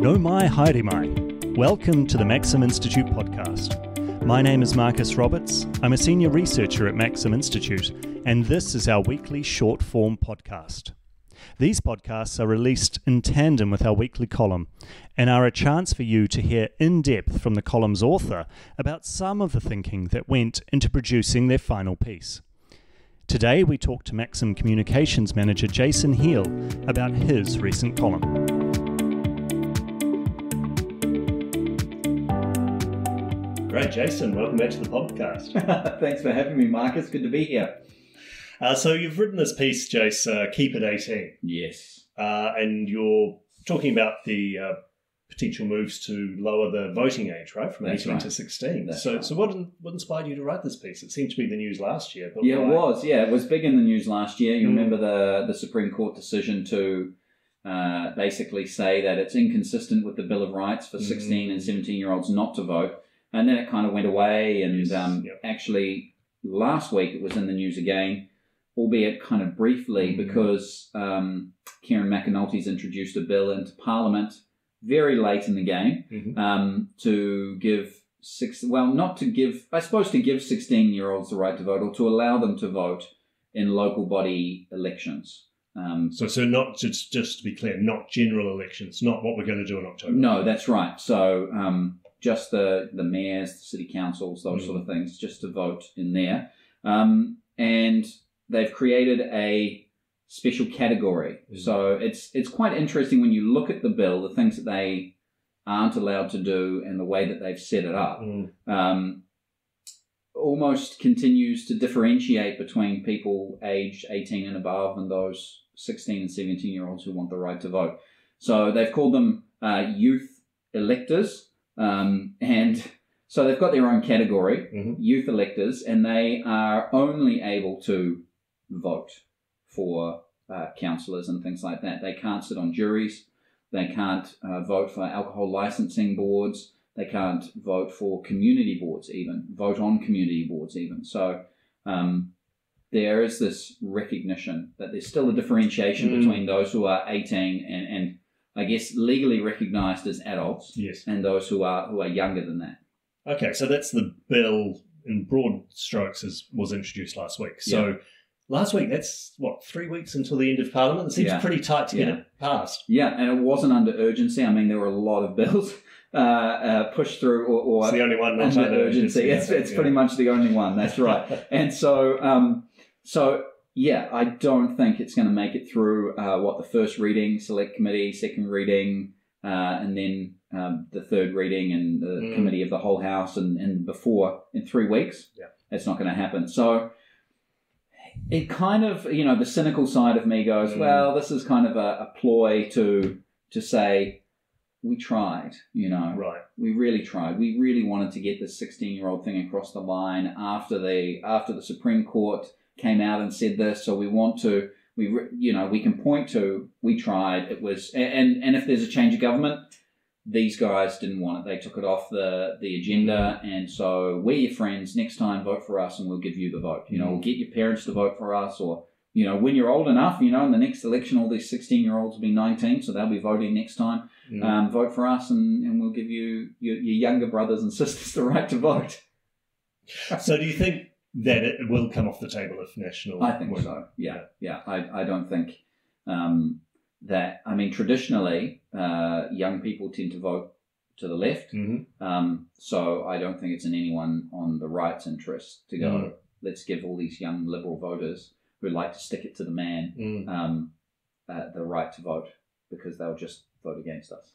No mai haere mai. Welcome to the Maxim Institute podcast. My name is Marcus Roberts. I'm a senior researcher at Maxim Institute, and this is our weekly short-form podcast. These podcasts are released in tandem with our weekly column and are a chance for you to hear in depth from the column's author about some of the thinking that went into producing their final piece. Today we talk to Maxim Communications Manager Jason Heale about his recent column. Great, Jason. Welcome back to the podcast. Thanks for having me, Marcus. Good to be here. So you've written this piece, Jace, Keep It 18. Yes. And you're talking about the potential moves to lower the voting age, right, from 18 to 16. So what inspired you to write this piece? It seemed to be the news last year. But yeah, why? It was. Yeah, it was big in the news last year. You remember the Supreme Court decision to basically say that it's inconsistent with the Bill of Rights for 16 and 17-year-olds not to vote. And then it kind of went away. And actually, last week it was in the news again, albeit kind of briefly, because Kieran McAnulty's introduced a bill into Parliament very late in the game to give to give 16-year-olds the right to vote, or to allow them to vote in local body elections. So not just to be clear, not general elections, not what we're going to do in October. No, that's right. So just the mayors, the city councils, those sort of things, just to vote in there. And they've created a special category. So it's quite interesting when you look at the bill, the things that they aren't allowed to do and the way that they've set it up. Almost continues to differentiate between people aged 18 and above and those 16 and 17-year-olds who want the right to vote. So they've called them youth electors. And so they've got their own category, youth electors, and they are only able to vote for councillors and things like that. They can't sit on juries. They can't vote for alcohol licensing boards. They can't vote for community boards even, vote on community boards even. So there is this recognition that there's still a differentiation between those who are 18 and I guess legally recognised as adults, and those who are younger than that. Okay, so that's the bill in broad strokes was introduced last week. So last week, that's 3 weeks until the end of Parliament? It seems pretty tight to get it passed. Yeah, and it wasn't under urgency. I mean, there were a lot of bills pushed through, or it's the only one not under urgency. It's pretty much the only one. That's right. And so. Yeah, I don't think it's going to make it through the first reading, select committee, second reading, and then the third reading and the committee of the whole house and before in 3 weeks. Yeah. It's not going to happen. So it kind of, the cynical side of me goes, well, this is kind of a ploy to say, we tried, Right. We really tried. We really wanted to get this 16-year-old thing across the line after the Supreme Court came out and said this, so we can point to, we tried, it was, and if there's a change of government, these guys didn't want it. They took it off the agenda, and so we're your friends. Next time, vote for us and we'll give you the vote. We'll get your parents to vote for us, or, when you're old enough, in the next election, all these 16-year-olds will be 19, so they'll be voting next time. Vote for us and we'll give you your younger brothers and sisters the right to vote. So do you think that it will come off the table if national... I think so, yeah. I don't think that... I mean, traditionally, young people tend to vote to the left, so I don't think it's in anyone on the right's interest to go, let's give all these young Liberal voters who like to stick it to the man the right to vote, because they'll just vote against us.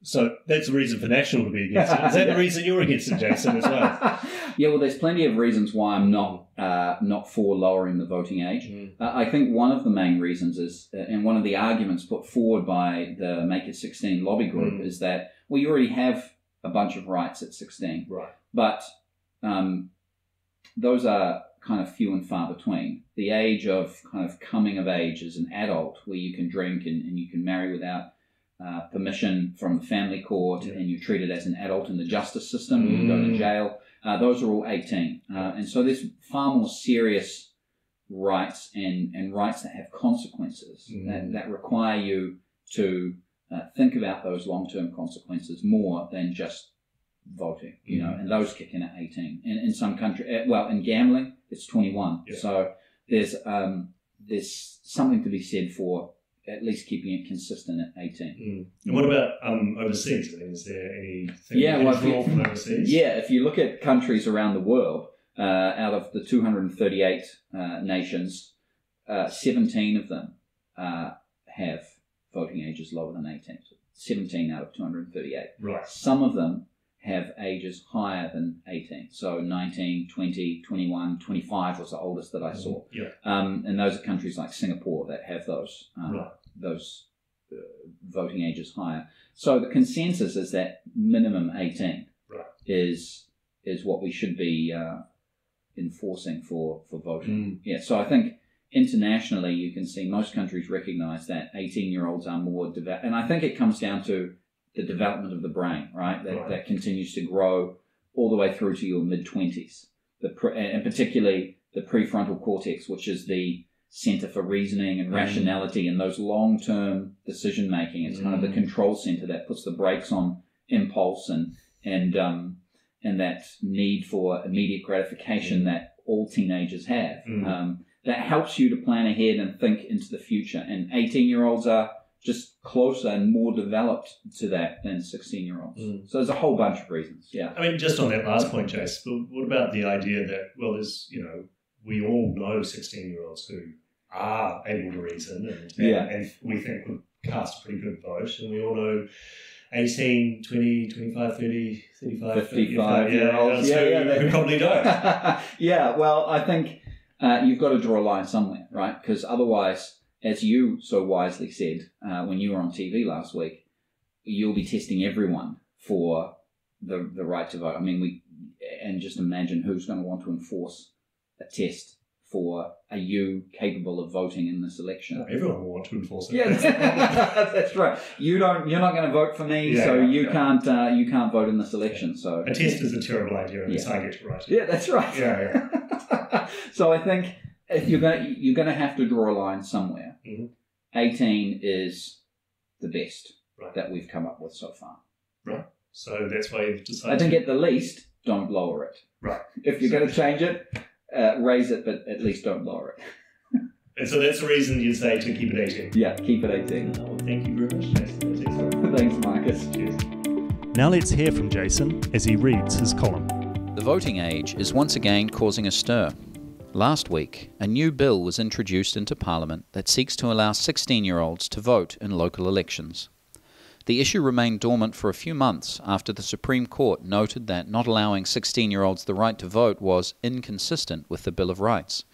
So that's the reason for National to be against it. Is that the reason you're against it, Jason, as well? Yeah, well, there's plenty of reasons why I'm not for lowering the voting age. I think one of the main reasons is, and one of the arguments put forward by the Make It 16 lobby group is that, well, you already have a bunch of rights at 16. Right. But those are kind of few and far between. The age of kind of coming of age as an adult, where you can drink and you can marry without permission from the family court, and you're treated as an adult in the justice system, you can go to jail. Those are all 18. And so there's far more serious rights and rights that have consequences that require you to think about those long-term consequences more than just voting, and those kick in at 18. And in some countries, in gambling, it's 21. Yeah. So there's something to be said for at least keeping it consistent at 18. And what about overseas? I mean, is there anything from overseas? Yeah, if you look at countries around the world, out of the 238 nations, 17 of them have voting ages lower than 18. So 17 out of 238. Right. Some of them have ages higher than 18. So 19, 20, 21, 25 was the oldest that I saw. Yeah. And those are countries like Singapore that have those voting ages higher. So the consensus is that minimum 18 is what we should be enforcing for voting. Yeah. So I think internationally you can see most countries recognize that 18-year-olds are more developed. And I think it comes down to the development of the brain, right? That continues to grow all the way through to your mid-20s. And particularly the prefrontal cortex, which is the center for reasoning and rationality and those long-term decision-making. It's kind of the control center that puts the brakes on impulse and that need for immediate gratification that all teenagers have. That helps you to plan ahead and think into the future. And 18-year-olds are just closer and more developed to that than 16-year-olds. So there's a whole bunch of reasons. Yeah. I mean, just on that last point, Jace, what about the idea that, there's, we all know 16-year-olds who are able to reason and we think would cast a pretty good vote, and we all know 18, 20, 25, 30, 35, 55-year-olds who probably don't. Yeah, well, I think you've got to draw a line somewhere, right? Because otherwise, as you so wisely said when you were on TV last week, you'll be testing everyone for the right to vote. I mean, and just imagine who's going to want to enforce a test for are you capable of voting in this election? No, everyone will want to enforce it. Yeah, that's right. You're not going to vote for me, you can't vote in this election. So a test is a terrible idea unless I get it right. Yeah, that's right. Yeah. So I think if you're going to have to draw a line somewhere. 18 is the best that we've come up with so far. Right. So that's why you've decided. I think at the least, don't lower it. Right. If you're going to change it, raise it, but at least don't lower it. And so that's the reason you say to keep it 18. Yeah, keep it 18. Well, thank you very much, Jason. Thanks, Marcus. Cheers. Now let's hear from Jason as he reads his column. The voting age is once again causing a stir. Last week, a new bill was introduced into Parliament that seeks to allow 16-year-olds to vote in local elections. The issue remained dormant for a few months after the Supreme Court noted that not allowing 16-year-olds the right to vote was inconsistent with the Bill of Rights.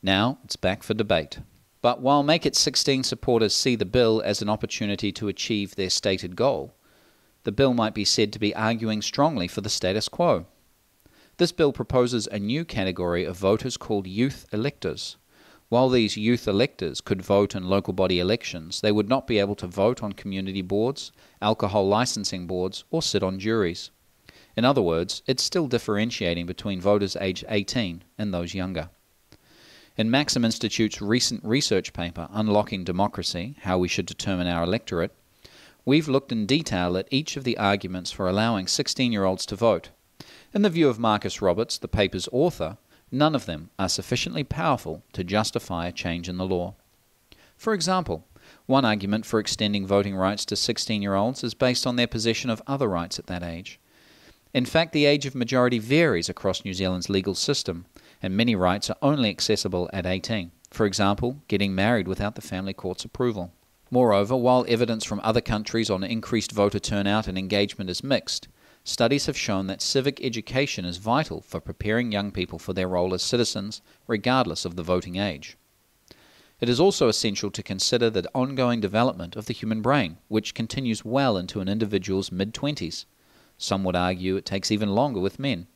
Now it's back for debate. But while Make It 16 supporters see the bill as an opportunity to achieve their stated goal, the bill might be said to be arguing strongly for the status quo. This bill proposes a new category of voters called youth electors. While these youth electors could vote in local body elections, they would not be able to vote on community boards, alcohol licensing boards, or sit on juries. In other words, it's still differentiating between voters aged 18 and those younger. In Maxim Institute's recent research paper, Unlocking Democracy, How We Should Determine Our Electorate, we've looked in detail at each of the arguments for allowing 16-year-olds to vote. In the view of Marcus Roberts, the paper's author, none of them are sufficiently powerful to justify a change in the law. For example, one argument for extending voting rights to 16-year-olds is based on their possession of other rights at that age. In fact, the age of majority varies across New Zealand's legal system, and many rights are only accessible at 18. For example, getting married without the family court's approval. Moreover, while evidence from other countries on increased voter turnout and engagement is mixed, studies have shown that civic education is vital for preparing young people for their role as citizens, regardless of the voting age. It is also essential to consider the ongoing development of the human brain, which continues well into an individual's mid-20s. Some would argue it takes even longer with men.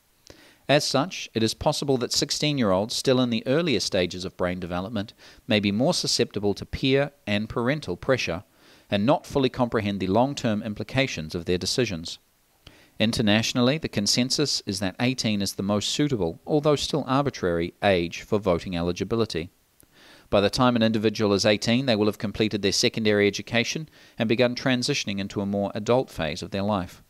As such, it is possible that 16-year-olds still in the earlier stages of brain development may be more susceptible to peer and parental pressure and not fully comprehend the long-term implications of their decisions. Internationally, the consensus is that 18 is the most suitable, although still arbitrary, age for voting eligibility. By the time an individual is 18, they will have completed their secondary education and begun transitioning into a more adult phase of their life.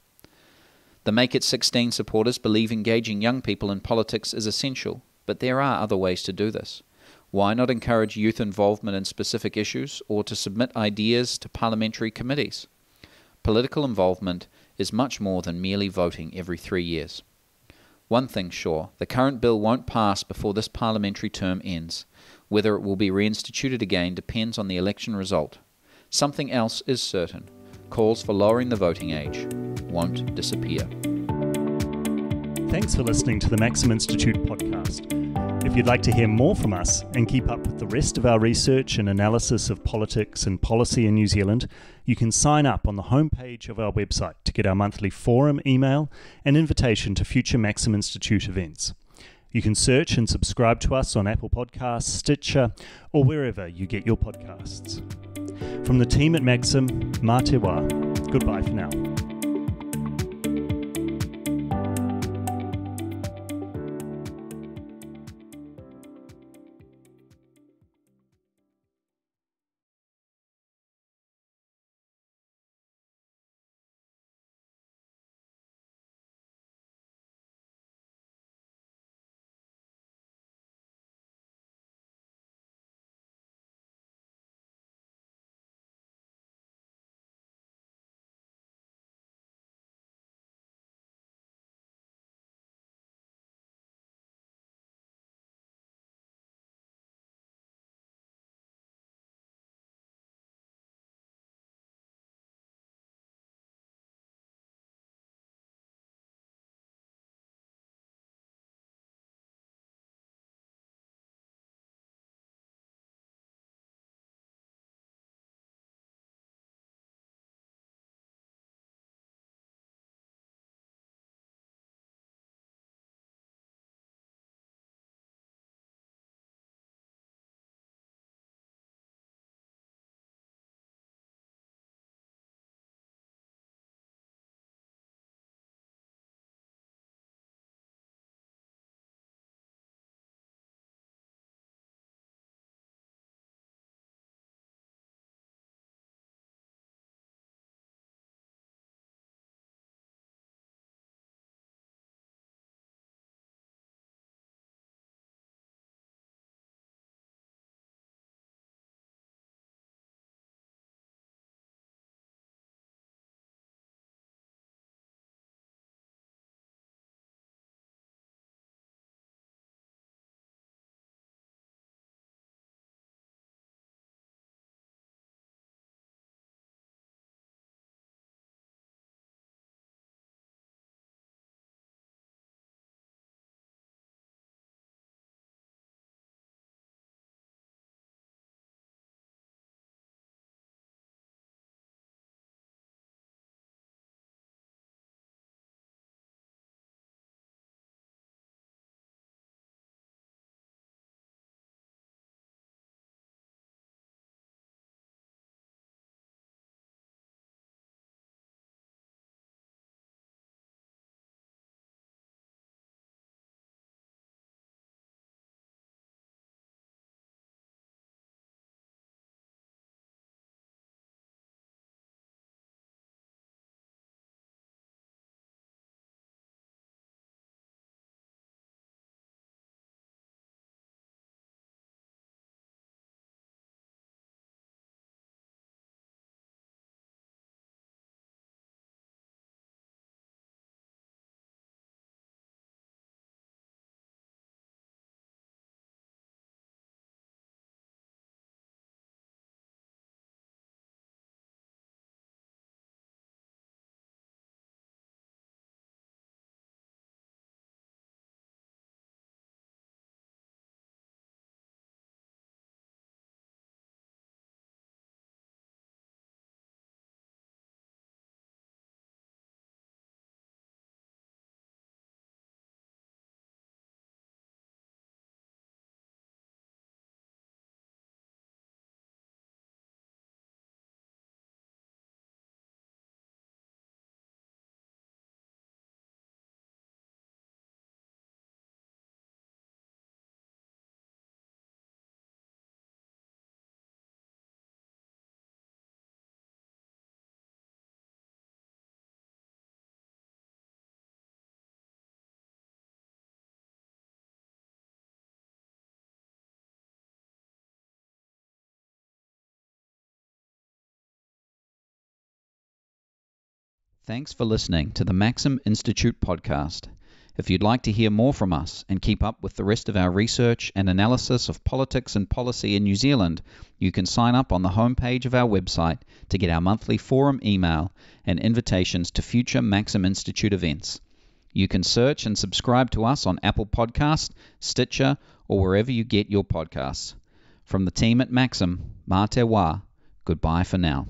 The Make It 16 supporters believe engaging young people in politics is essential, but there are other ways to do this. Why not encourage youth involvement in specific issues or to submit ideas to parliamentary committees? Political involvement is much more than merely voting every 3 years. One thing's sure, the current bill won't pass before this parliamentary term ends. Whether it will be reinstituted again depends on the election result. Something else is certain. Calls for lowering the voting age won't disappear. Thanks for listening to the Maxim Institute podcast. If you'd like to hear more from us and keep up with the rest of our research and analysis of politics and policy in New Zealand, you can sign up on the homepage of our website to get our monthly forum email and invitation to future Maxim Institute events. You can search and subscribe to us on Apple Podcasts, Stitcher, or wherever you get your podcasts. From the team at Maxim, mā te wā. Goodbye for now. Thanks for listening to the Maxim Institute podcast. If you'd like to hear more from us and keep up with the rest of our research and analysis of politics and policy in New Zealand, you can sign up on the homepage of our website to get our monthly forum email and invitations to future Maxim Institute events. You can search and subscribe to us on Apple Podcasts, Stitcher, or wherever you get your podcasts. From the team at Maxim, mā te wā, goodbye for now.